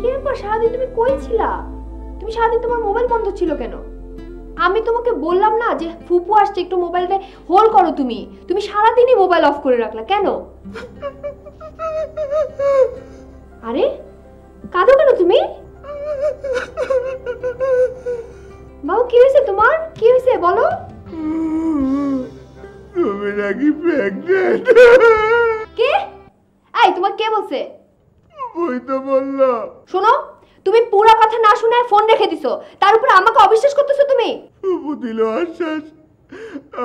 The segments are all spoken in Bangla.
কে ব্যাপার, সারাদিন তুমি কই ছিলা? তুমি সারাদিন তোমার মোবাইল বন্ধ ছিল কেন? আমি তোমাকে বললাম না যে ফুপু আসছে, একটু মোবাইলটা হোল্ড করো। তুমি তুমি সারাদিনই মোবাইল অফ করে রাখলা কেন? আরে কাঁদো কেন তুমি? বাবু কি হয়েছে তোমার? কি হয়েছে বলো? তুমি নাকি প্রেগনেন্ট? কে? এই তোমার কে বলছে? ওই তো বললো। শোনো, তুমি পুরো কথা না শুনে ফোন রেখে দিছো, তার উপরে আমাকে অবিশ্বাস করতেছো তুমি। ফুপু দিল আশ্বাস,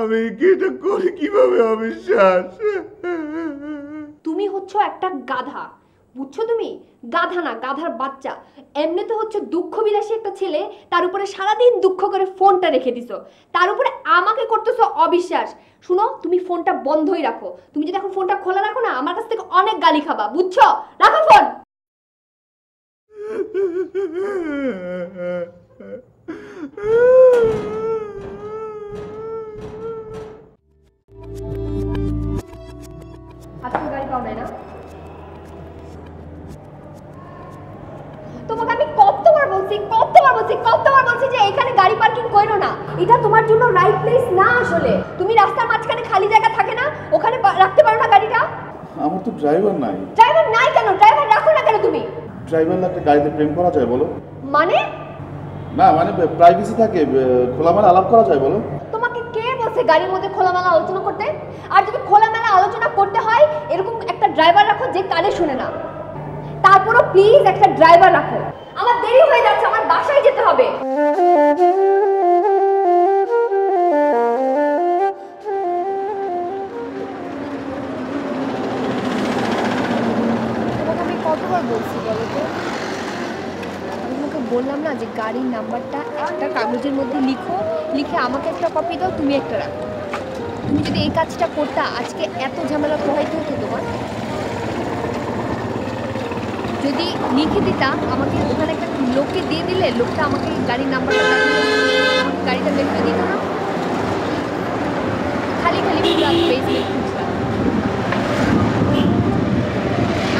আমি কি এটা করি কিভাবে অবিশ্বাস? তুমি হচ্ছ একটা গাধা, বুঝছো? তুমি গাধা না, গাধার বাচ্চা। এমনিতে হচ্ছে দুঃখ বিলাসী একটা ছেলে, তার উপরে সারাদিন দুঃখ করে ফোনটা রেখে দিছো, তার উপরে আমাকে করতেছো অবিশ্বাস। শুনো, তুমি ফোনটা বন্ধই রাখো। তুমি যদি এখন ফোনটা খোলা রাখো না, আমার কাছ থেকে অনেক গালি খাবা, বুঝছো? রাখো ফোন। আজকে গাড়ি পাও নাই না? তোমাকে আমি কতবার বলছি যে এখানে গাড়ি পার্কিং করো না, এটা তোমার জন্য রাইট প্লেস না। আসলে তুমি রাস্তার মাঝখানে খালি জায়গা থাকে না, ওখানে রাখতে পারো না গাড়িটা? আমার তো ড্রাইভার নাই। ড্রাইভার নাই কেন? ড্রাইভার রাখো না কেন তুমি? ড্রাইভার লাগলে গাড়িতে প্রেম করা যায় বলো? মানে? না মানে প্রাইভেসি থাকে, খোলামেলা আলাপ করা যায় বলো? তোমাকে কে বলছে গাড়ির মধ্যে খোলামেলা আলোচনা করতে? আর যদি খোলামেলা আলোচনা করতে হয়, এরকম একটা ড্রাইভার রাখো যে কানে শুনে না। তারপরও প্লিজ একটা ড্রাইভার রাখো। আমার দেরি হয়ে যাচ্ছে, আমার বাসায় যেতে হবে। তোমাকে আমি কতবার বলছি বলো তো? আমি তোমাকে বললাম না যে গাড়ির নাম্বারটা একটা কাগজের মধ্যে লিখো, লিখে আমাকে একটা কপি দাও, তুমি একটা রাখো। তুমি যদি এই কাজটা করতা, আজকে এত ঝামেলা পোহাইতে হতো তোমার? যদি লিখে দিতা, আমাকে ওখানে একটা লোককে দিয়ে দিলে, লোকটা আমাকে গাড়ির নাম্বারটা আমাকে গাড়িটা বের করে দিত না? খালি খালি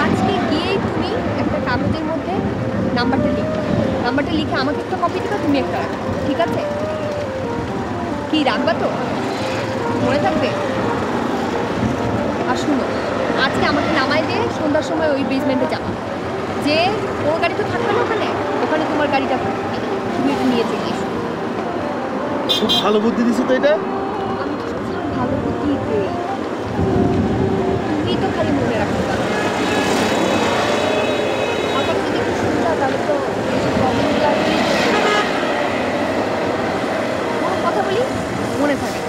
আজকে গিয়েই তুমি একটা কাগজের মধ্যে নাম্বারটা লিখে আমাকে একটা কপি দিবা, তুমি একটা রাখো, ঠিক আছে? কি রাখবা তো? মনে থাকবে? আর শুনো, আজকে আমাকে নামাই দিয়ে সন্ধ্যার সময় ওই বেসমেন্টে যাবা, যে ওর গাড়ি তো থাকবে না ওখানে, ওখানে তোমার গাড়িটা থাকবে, তুমি একটু নিয়ে চলে এসো। খুব ভালো বুদ্ধি দিছো তো এটা। আমি তো সবসময় ভালো বুদ্ধি দিই, তুমি তো খালি মনে রাখতে পারো। আমার যদি একটু শুনতা তাহলে তো এইসব প্রবলেমগুলো আর কি। কথা বলি মনে থাকে।